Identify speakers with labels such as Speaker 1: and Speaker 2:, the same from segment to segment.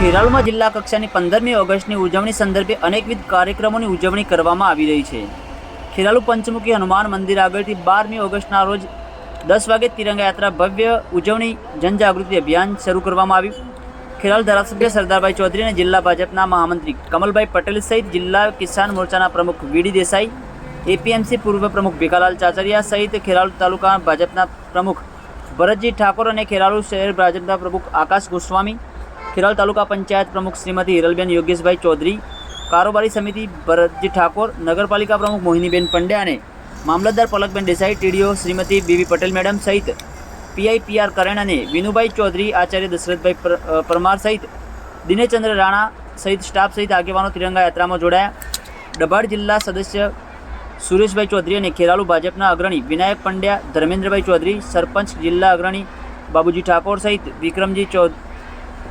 Speaker 1: ખેરાલુમાં જિલ્લા કક્ષાની 15મી ઓગસ્ટની ઉજવણી સંદર્ભે અનેકવિધ કાર્યક્રમોની ઉજવણી કરવામાં આવી રહી છે। ખેરાલુ પંચમુખી હનુમાન મંદિર આગળથી 12મી ઓગસ્ટના રોજ 10 વાગે તિરંગા યાત્રા ભવ્ય ઉજવણી જનજાગૃતિ અભિયાન શરૂ કરવામાં આવ્યું। ખેરાલુ ધારાસભ્ય સરદારભાઈ ચૌધરી અને જિલ્લા ભાજપના મહામંત્રી કમલભાઈ પટેલ સહિત જિલ્લા કિસાન મોરચાના પ્રમુખ વીડી દેસાઈ, એપીએમસી પૂર્વ પ્રમુખ ભીખાલાલ ચાચરિયા સહિત ખેરાલુ તાલુકા ભાજપના પ્રમુખ ભરતજી ઠાકોર અને ખેરાલુ શહેર ભાજપના પ્રમુખ આકાશ ગોસ્વામી, ખેરાલુ તાલુકા પંચાયત પ્રમુખ શ્રીમતી હિરલબેન યોગેશભાઈ ચૌધરી, કારોબારી સમિતિ ભરતજી ઠાકોર, નગરપાલિકા પ્રમુખ મોહિનીબેન પંડ્યા અને મામલતદાર Palakben Desai, TDO Shrimati B V Patel madam સહિત પીઆઈપીઆર કરેણ અને વિનુભાઈ ચૌધરી, આચાર્ય દશરથભાઈ પરમાર સહિત દિનેશચંદ્ર રાણા સહિત સ્ટાફ સહિત આગેવાનો તિરંગા યાત્રામાં જોડાયા। ડભાડ જિલ્લા સદસ્ય સુરેશભાઈ ચૌધરી અને ખેરાલુ ભાજપના અગ્રણી વિનાયક પંડ્યા, ધર્મેન્દ્રભાઈ ચૌધરી, સરપંચ જિલ્લા અગ્રણી બાબુજી ઠાકોર સહિત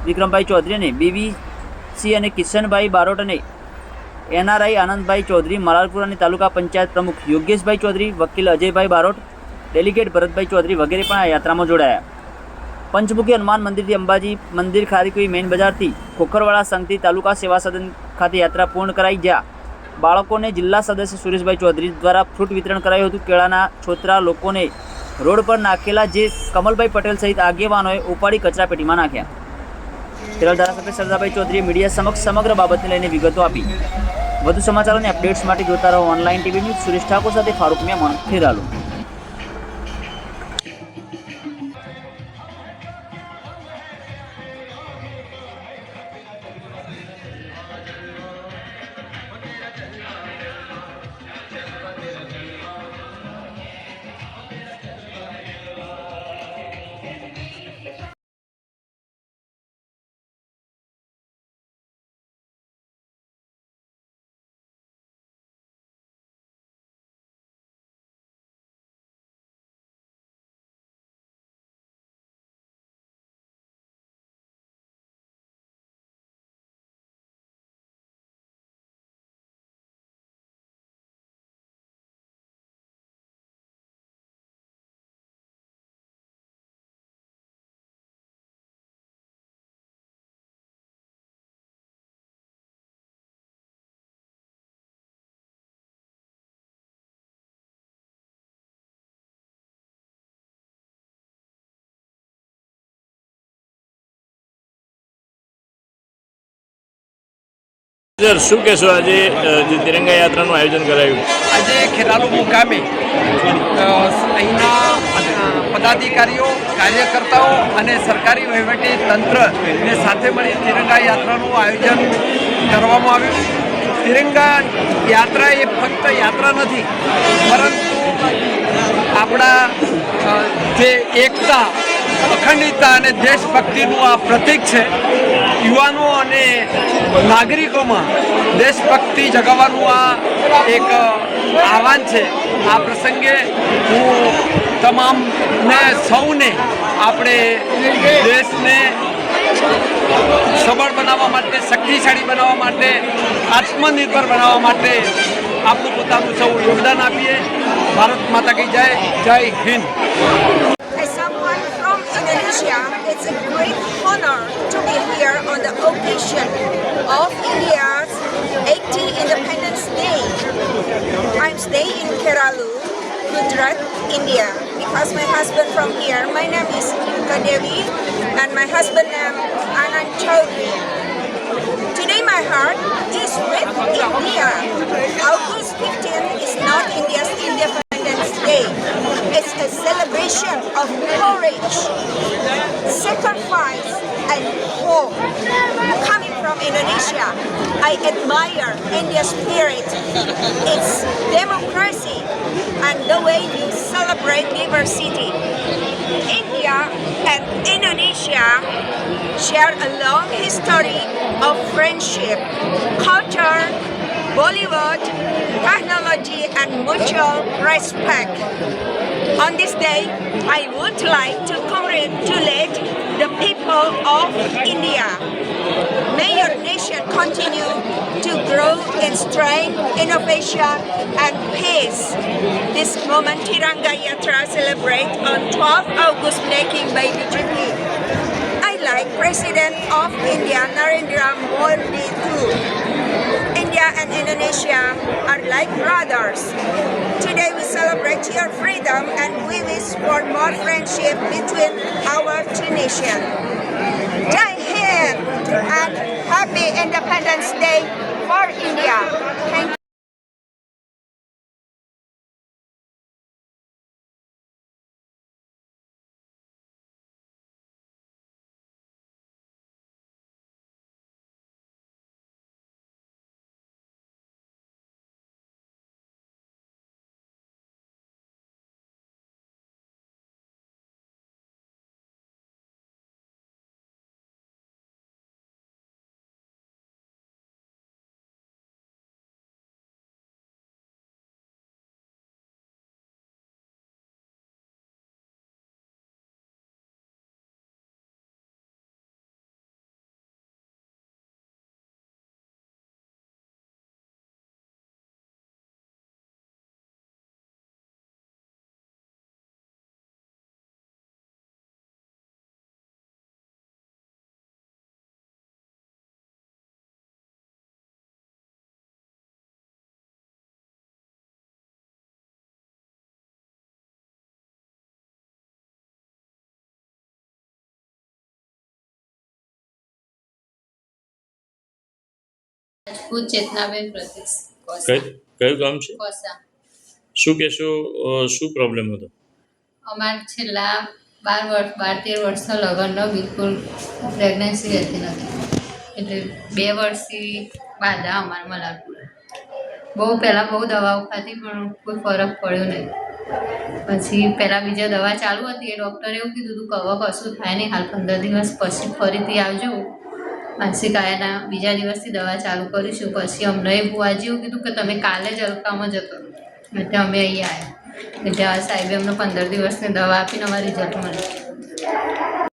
Speaker 1: વિક્રમભાઈ ચૌધરી અને બીવીસી અને કિશનભાઈ બારોટ અને એનઆરઆઈ આનંદભાઈ ચૌધરી, મલાલપુર અને તાલુકા પંચાયત પ્રમુખ યોગેશભાઈ ચૌધરી, વકીલ અજયભાઈ બારોટ, ડેલિગેટ ભરતભાઈ ચૌધરી વગેરે પણ આ યાત્રામાં જોડાયા। પંચમુખી હનુમાન મંદિરથી અંબાજી મંદિર ખારીકુઈ મેઇન બજારથી ખોખરવાડા સંઘથી તાલુકા સેવા સદન ખાતે યાત્રા પૂર્ણ કરાઈ, જ્યાં બાળકોને જિલ્લા સદસ્ય સુરેશભાઈ ચૌધરી દ્વારા ફ્રૂટ વિતરણ કરાયું હતું। કેળાના છોતરા લોકોને રોડ પર નાખેલા, જે કમલભાઈ પટેલ સહિત આગેવાનોએ ઉપાડી કચરાપેટીમાં નાખ્યા। ખેરાલુ ધારાસભ્ય સરદારભાઈ ચૌધરીએ મીડિયા સમક્ષ સમગ્ર બાબતને લઈને વિગતો આપી। વધુ સમાચાર અને અપડેટ્સ માટે જોતા રહો online TV news. Suresh Thakor સાથે ફારૂક મેમણ, ખેરાલુ।
Speaker 2: સર, શું કહેશો આજે જે તિરંગા યાત્રાનું આયોજન કરાયું?
Speaker 3: આજે ખેરાલુ મુકામે અહીંના પદાધિકારીઓ, કાર્યકર્તાઓ અને સરકારી વહીવટી તંત્રને સાથે મળી તિરંગા યાત્રાનું આયોજન કરવામાં આવ્યું। તિરંગા યાત્રા એ ફક્ત યાત્રા નથી, પરંતુ આપણા જે એકતા, અખંડિતતા અને દેશભક્તિનું આ પ્રતીક છે। યુવાનો અને નાગરિકોમાં દેશભક્તિ જગાવવાનું આ એક આહ્વાન છે। આ પ્રસંગે હું તમામને સૌને આપણે દેશને સબળ બનાવવા માટે, શક્તિશાળી બનાવવા માટે, આત્મનિર્ભર બનાવવા માટે આપણું પોતાનું સૌ યોગદાન આપીએ। ભારત માતા કી જય, જય Hind.
Speaker 4: Indonesia, it's a great honor to be here on the occasion of India's 80th Independence Day. I'm staying in Keralu, Gujarat, India, because my husband from here. My name is Kadevi and my husband name Anand Chaudhary. Today my heart is with India. August 15th is not India's Independence Day. It's a celebration of courage, sacrifice and hope. Coming from Indonesia, I admire India's spirit, its democracy and the way you celebrate diversity. India and Indonesia share a long history of friendship, culture, Bollywood, technology and mutual respect. On this day, I would like to congratulate the people of India. May your nation continue to grow in strength, innovation and peace. This moment Tiranga Yatra celebrates on 12 August making by BJP. I like President of India, Narendra Modi too. India and Indonesia are like brothers. Today we celebrate your freedom and we wish for more friendship between our two nations. Jai Hind and happy Independence Day for India. Thank you.
Speaker 5: Rajput Chetnaben પ્રતીક
Speaker 2: કયું કામ છે?
Speaker 5: કોસા.
Speaker 2: શું કહેશો? શું problem હતો?
Speaker 5: અમારે છેલ્લા 12-13 વર્ષના લગ્નનો બિલકુલ પ્રેગ્નન્સી રહેતી નથી, એટલે 2 વર્ષથી બાધા અમારે મલારપુર. પહેલાં બહુ દવાઓ ખાધી પણ કોઈ ફરક પડ્યો નહીં. પછી પહેલાં બીજા દવા ચાલુ હતી, એ ડૉક્ટરે એવું કીધું હતું કે હવે કશું થાય નહીં, હાલ 15 દિવસ પછી ફરીથી આવજો, માનસિક આયાના બીજા દિવસથી દવા ચાલુ કરીશું. પછી અમને બુઆજી એવું કીધું કે તમે કાલે જ અલકામાં જતો, એટલે અમે અહીંયા આવ્યા. એટલે આ સાહેબે અમને 15 દિવસની દવા આપીને અમારા રિઝલ્ટ મળ્યું.